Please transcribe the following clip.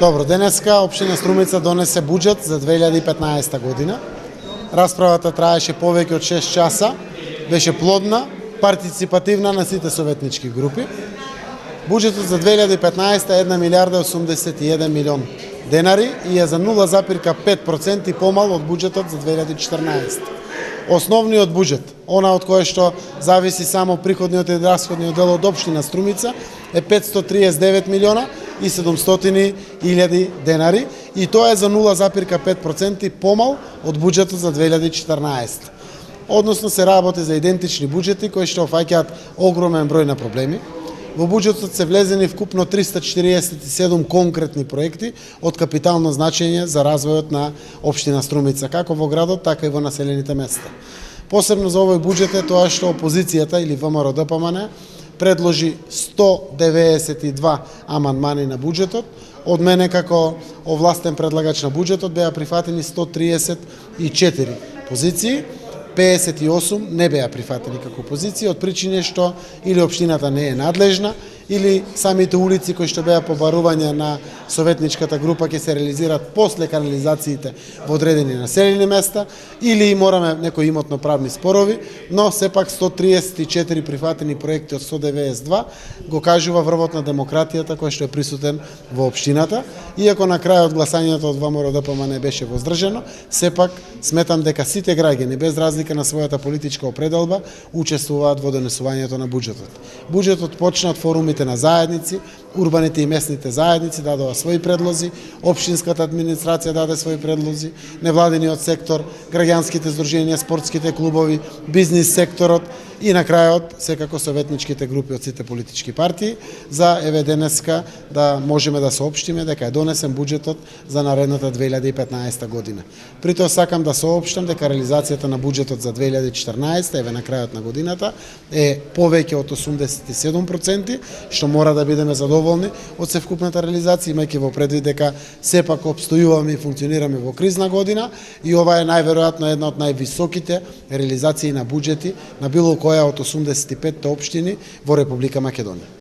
Добро, денеска општина Струмица донесе буџет за 2015 година. Расправата траеше повеќе од 6 часа, беше плодна, партиципативна на сите советнички групи. Буџетот за 2015 е 1 милиарда 81 милион денари и е за 0,5% помал од буџетот за 2014. Основниот буџет, она од кој што зависи само приходниот и расходниот дел од општина Струмица, е 539 милиона и 700 илјади денари и тоа е за 0,5% помал од буџетот за 2014. Односно се работи за идентични буџети кои што офаќаат огромен број на проблеми. Во буџетот се влезени вкупно 347 конкретни проекти од капитално значење за развојот на општина Струмица, како во градот, така и во населените места. Посебно за овој буџет е тоа што опозицијата или ВМРО-ДПМН предложи 192 амандмани на буџетот. Од мене како овластен предлагач на буџетот беа прифатени 134 позиции. 58 не беа прифатени како позиции од причини што или општината не е надлежна, или самите улици кои што беа побарување на советничката група ќе се реализираат после канализациите во одредени населени места, или мораме некои имотно правни спорови, но сепак 134 прифатени проекти од 192 го кажува врвот на демократијата кој што е присутен во општината. Иако на крајот гласањето од ВМРО-ДПМН беше воздржано, сепак сметам дека сите граѓани без разлика на својата политичка определба учествуваат во донесувањето на буџетот. Буџетот почна од форумите на заедници, урбаните и местните заедници дадоа своји предлози, општинската администрација даде своји предлози, невладиниот сектор, граѓанските здруженија, спортските клубови, бизнис секторот и на крајот секако советничките групи од сите политички партии за еве денеска да можеме да соопштиме дека е донесен буџетот за наредната 2015 година. При тоа сакам да соопштам дека реализацијата на буџетот за 2014 еве на крајот на годината е повеќе од 87%, што мора да бидеме задоволни од севкупната реализација, имајќи во предвид дека сепак обстојуваме и функционираме во кризна година и ова е најверојатно една од највисоките реализации на буџети на било која од 85 општини во Република Македонија.